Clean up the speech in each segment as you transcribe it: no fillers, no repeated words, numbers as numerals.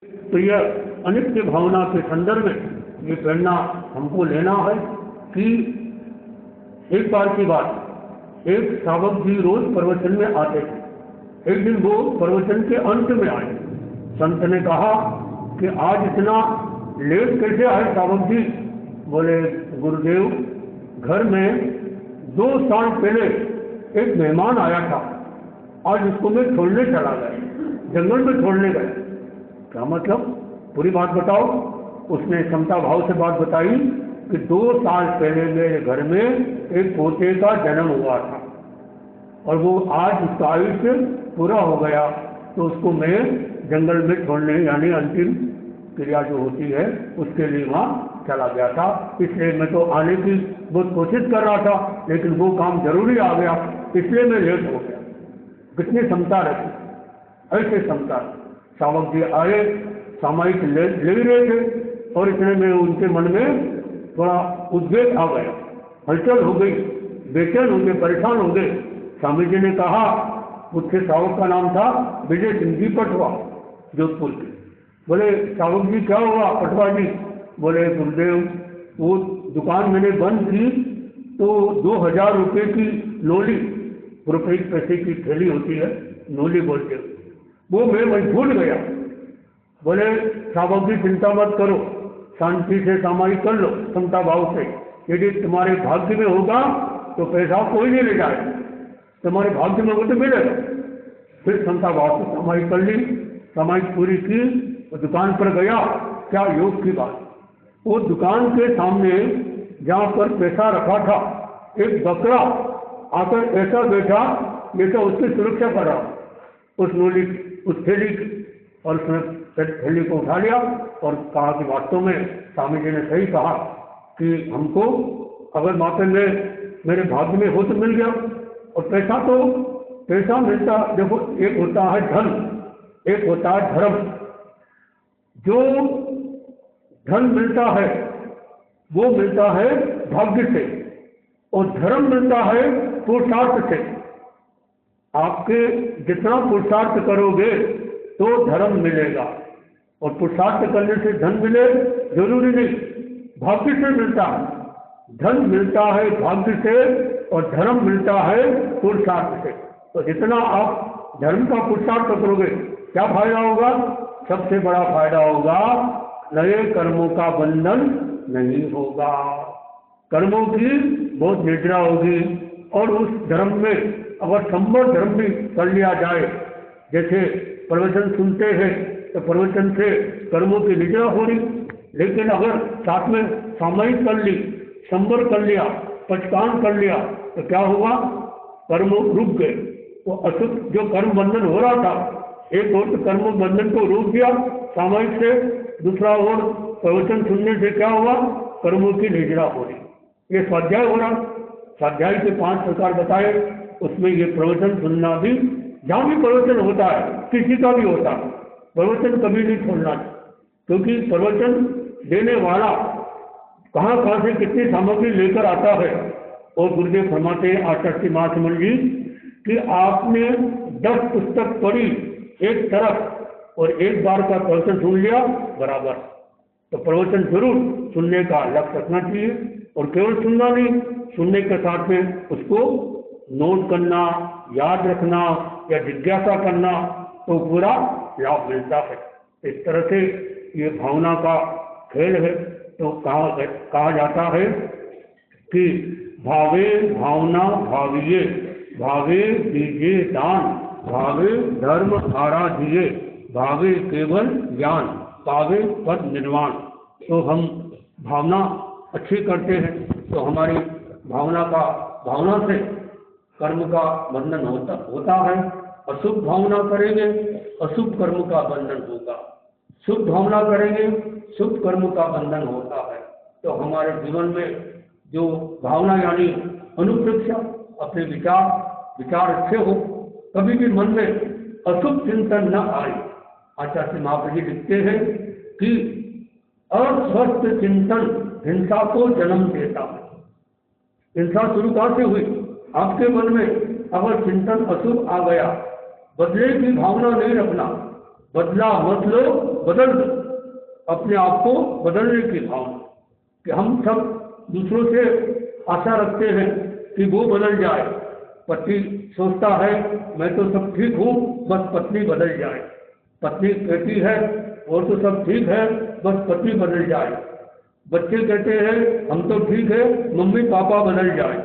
तो यह अनित्य भावना के संदर्भ में ये प्रेरणा हमको लेना है कि एक बार की बात, एक सावक जी रोज प्रवचन में आते थे। एक दिन वो प्रवचन के अंत में आए। संत ने कहा कि आज इतना लेट कैसे आए सावक जी? बोले गुरुदेव, घर में 2 साल पहले एक मेहमान आया था, आज उसको मैं छोड़ने चला गया, जंगल में छोड़ने गया। क्या मतलब? पूरी बात बताओ। उसने समता भाव से बात बताई कि 2 साल पहले मेरे घर में एक पोते का जन्म हुआ था और वो आज उसका आयुष्य पूरा हो गया, तो उसको मैं जंगल में छोड़ने, यानी अंतिम क्रिया जो होती है उसके लिए वहाँ चला गया था। इसलिए मैं तो आने की बहुत कोशिश कर रहा था, लेकिन वो काम जरूरी आ गया, इसलिए मैं लेट हो गया। कितनी क्षमता रखी, ऐसे क्षमता। सावक जी आए, सामायिक ले रहे थे और इतने में उनके मन में थोड़ा उद्वेग आ गया, हलचल हो गई, बेचैन हो गए, परेशान हो गए। स्वामी जी ने कहा, उसके सावक का नाम था विजय सिंह जी पटवा, जोधपुर के। बोले सावक जी क्या हुआ पटवा जी? बोले गुरुदेव, वो दुकान मैंने बंद की तो 2000 रुपये की नोली, रुपये पैसे की थैली होती है, नोली बोलते हैं, वो मैं भूल गया। बोले सावक जी चिंता मत करो, शांति से सामायिक कर लो, क्षमता भाव से। यदि तुम्हारे भाग्य में होगा तो पैसा कोई नहीं ले जाएगा, तुम्हारे भाग्य में होगा तो मिलेगा। फिर क्षमता भाव से सामायिक कर ली, सामायिक पूरी की, दुकान पर गया। क्या योग की बात! वो दुकान के सामने जहाँ पर पैसा रखा था, एक बकरा आकर ऐसा बैठा जैसे उसकी सुरक्षा कर रहा, उस नोली, उस थैली की, और उसने थैली को उठा लिया और कहा कि वास्तव में स्वामी जी ने सही कहा कि हमको अगर वाकई में मेरे भाग्य में हो तो मिल गया। और पैसा मिलता, देखो, एक होता है धन, एक होता है धर्म। जो धन मिलता है वो मिलता है भाग्य से, और धर्म मिलता है पुरुषार्थ से। आपके जितना पुरुषार्थ करोगे तो धर्म मिलेगा, और पुरुषार्थ करने से धन मिले जरूरी नहीं, भाग्य से मिलता है। धन मिलता है भाग्य से और धर्म मिलता है पुरुषार्थ से। तो जितना आप धर्म का पुरुषार्थ करोगे, क्या फायदा होगा? सबसे बड़ा फायदा होगा, नए कर्मों का बंधन नहीं होगा, कर्मों की बहुत निद्रा होगी। और उस धर्म में अगर संभव धर्म भी कर लिया जाए, जैसे प्रवचन सुनते हैं तो प्रवचन से कर्मों की निद्रा हो रही, लेकिन अगर साथ में सामायिक कर ली, संवर कर लिया, पचकान कर लिया, तो क्या हुआ? कर्म रुक गए। वो अशुद्ध जो कर्म बंधन हो रहा था, एक और तो कर्म बंधन को रोक दिया सामायिक से, दूसरा और प्रवचन सुनने से क्या हुआ? कर्मों की निद्रा हो रही। ये स्वाध्याय हो रहा, स्वाध्याय के 5 प्रकार बताए, उसमें ये प्रवचन सुनना भी, जहाँ भी प्रवचन होता है, किसी का भी होता है, प्रवचन कभी नहीं छोड़ना, क्योंकि प्रवचन देने वाला कहाँ कहाँ से कितनी सामग्री लेकर आता है। और गुरुदेव फरमाते हैं आचार्य महात्मा जी कि आपने 10 पुस्तक पढ़ी एक तरफ और एक बार का प्रवचन सुन लिया बराबर। तो प्रवचन जरूर सुनने का लक्ष्य रखना चाहिए, और केवल सुनना नहीं, सुनने के साथ में उसको नोट करना, याद रखना या जिज्ञासा करना, तो पूरा लाभ मिलता है। इस तरह से ये भावना का खेल है। तो कहा जाता है कि भावे भावना भाविये, भावे दीजिए दान, भावे धर्म आराधिये, भावे केवल ज्ञान, पावे पद निर्वाण। तो हम भावना अच्छी करते हैं तो हमारी भावना से कर्म का बंधन होता है। अशुभ भावना करेंगे, अशुभ कर्म का बंधन होगा। शुभ भावना करेंगे, शुभ कर्म का बंधन होता है। तो हमारे जीवन में जो भावना यानी अनुप्रेक्षा, अपने विचार अच्छे हो, कभी भी मन में अशुभ चिंतन न आए। आचार्य महाप्रभु जी लिखते हैं कि अस्वस्थ चिंतन हिंसा को जन्म देता है। हिंसा शुरू कहाँ से हुई? आपके मन में अगर चिंतन अशुभ आ गया, बदले की भावना नहीं रखना, बदला मत लो, बदल दो, अपने आप को बदलने की भावना, कि हम सब दूसरों से आशा रखते हैं कि वो बदल जाए। पति सोचता है मैं तो सब ठीक हूँ, बस पत्नी बदल जाए। पत्नी कहती है और तो सब ठीक है, बस पति बदल जाए। बच्चे कहते हैं हम तो ठीक है, मम्मी पापा बदल जाए।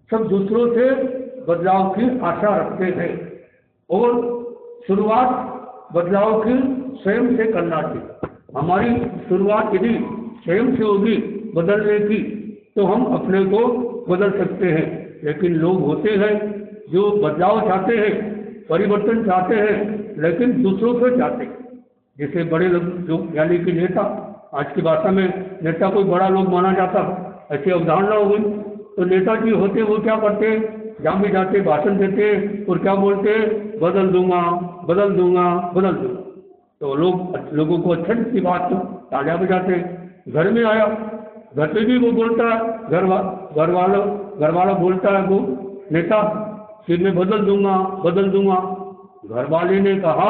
सब दूसरों से बदलाव की आशा रखते हैं और शुरुआत बदलाव की स्वयं से करना चाहिए। हमारी शुरुआत यदि स्वयं से होगी बदलने की तो हम अपने को बदल सकते हैं। लेकिन लोग होते हैं जो बदलाव चाहते हैं, परिवर्तन चाहते हैं, लेकिन दूसरों से चाहते हैं। जैसे बड़े लोग जो यानी कि नेता, आज की भाषा में नेता कोई बड़ा लोग माना जाता है, ऐसी अवधारणा हो गई। तो नेताजी होते वो क्या करते, जहाँ भी जाते भाषण देते और क्या बोलते, बदल दूंगा बदल दूंगा बदल दूंगा। तो लोगों को अच्छी की बात तो तालियां बजाते। घर में आया, घर पे भी वो बोलता है, घर वाला बोलता है वो नेता कि मैं बदल दूंगा बदल दूंगा। घर वाले ने कहा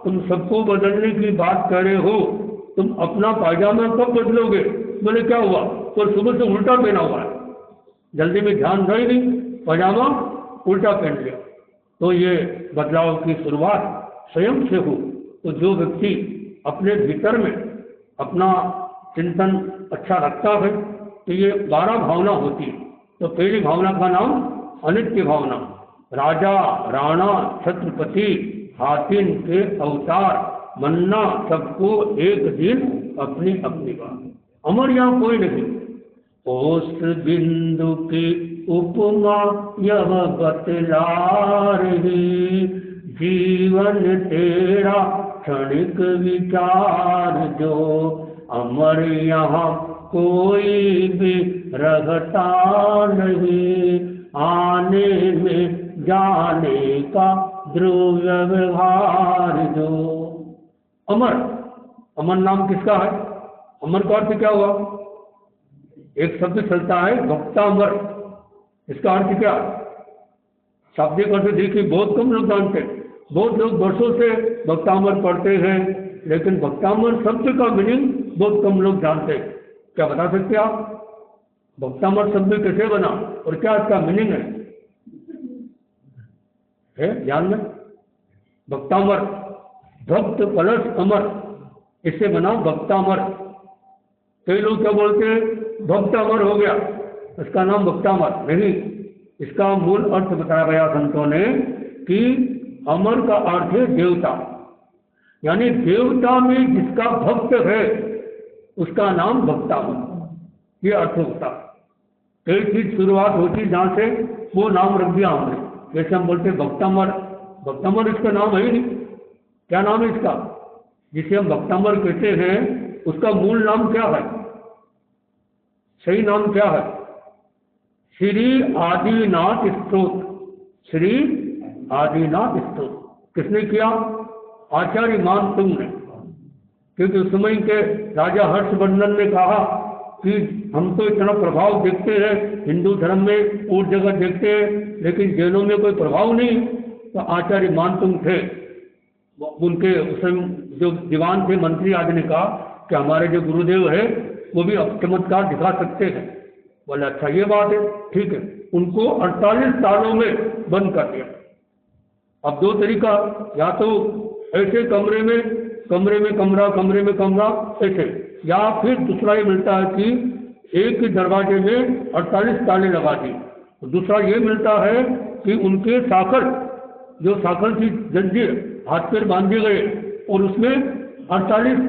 तुम सबको बदलने की बात कर रहे हो, तुम अपना पायजामा कब बदलोगे? बोले क्या हुआ, तो सुबह से उल्टा पहना हुआ है। जल्दी में ध्यान था ही नहीं, पायजामा उल्टा पहन लिया। तो ये बदलाव की शुरुआत स्वयं से हो। तो जो व्यक्ति अपने भीतर में अपना चिंतन अच्छा रखता है तो ये 12 भावना होती है। तो पहली भावना का नाम अनित्य भावना। राजा राणा छत्रपति हातिन के अवतार, मन्ना सबको एक दिन अपनी अपनी बात। अमर यहाँ कोई नहीं। ओस बिंदु की उपमा यह बतला रही, जीवन तेरा क्षणिक विचार जो, अमर यहाँ कोई भी रहता नहीं, आने में जाने का ध्रुव व्यवहार जो। अमर, अमर नाम किसका है? अमर का अर्थ क्या हुआ? एक शब्द चलता है भक्तामर, इसका अर्थ क्या? शाब्दिक अर्थ देखिए बहुत कम लोग जानते हैं। बहुत लोग वर्षों से भक्तामर पढ़ते हैं, लेकिन भक्तामर शब्द का मीनिंग बहुत कम लोग जानते हैं। क्या बता सकते आप भक्तामर शब्द कैसे बना और क्या इसका मीनिंग है ध्यान में? भक्तामर, भक्त प्लस अमर, इससे बना भक्तामर। कई लोग क्या बोलते हैं भक्त अमर हो गया, इसका नाम भक्तामर नहीं। इसका मूल अर्थ बताया गया संतों ने कि अमर का अर्थ है देवता, यानी देवता में जिसका भक्त है उसका नाम भक्तामर, ये अर्थ होता। कई चीज शुरुआत होती जहां से वो नाम रख दिया हमने। जैसे हम बोलते भक्तामर, भक्तामर इसका नाम है ही नहीं। क्या नाम है इसका? जिसे हम भक्तामर कहते हैं उसका मूल नाम क्या है? सही नाम क्या है? श्री आदिनाथ स्तोत्र। श्री आदिनाथ स्तोत्र किसने किया? आचार्य मानसिंह ने। क्योंकि उस समय के राजा हर्षवर्धन ने कहा कि हम तो इतना प्रभाव देखते हैं हिंदू धर्म में और जगह देखते हैं, लेकिन जैनों में कोई प्रभाव नहीं। तो आचार्य मानसिंह थे, उनके उस समय जो दीवान थे, मंत्री आदि ने कहा कि हमारे जो गुरुदेव है वो भी अब चमत्कार दिखा सकते हैं। बोले अच्छा ये बात है, ठीक है। उनको 48 सालों में बंद कर दिया। अब दो तरीका, या तो ऐसे कमरे में कमरा ऐसे, या फिर दूसरा ये मिलता है कि एक ही दरवाजे में 48 ताले लगा दी। दूसरा ये मिलता है कि उनके साखर, जो साखर की जंजीर हाथ पैर बांधे गए और उसमें 48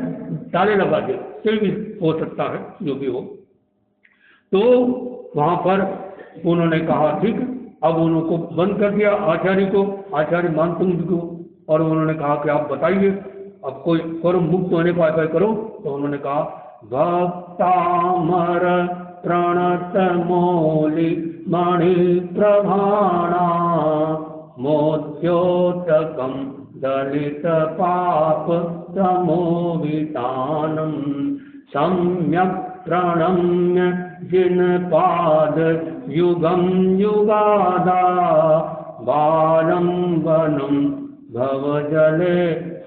ताले लगा दिए। कोई भी हो सकता है, जो भी हो। तो वहां पर उन्होंने कहा ठीक, अब उनको बंद कर दिया आचार्य को, आचार्य मानसिंह को, और उन्होंने कहा कि आप बताइए अब कोई करो मुक्त होने का उपाय करो। तो उन्होंने कहा भक्तामर प्रणत मौलि मणि प्रभाणा, मोत्योतकम दलित पाप तमोवितानम, सम्यक प्रणम्य जिन पाद युगम युगादा, बालम वनम भव जले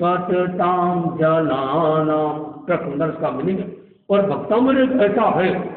सचताम जनानाम, बड़ा सुंदर इसका मीनिंग है। और भक्तों में एक ऐसा है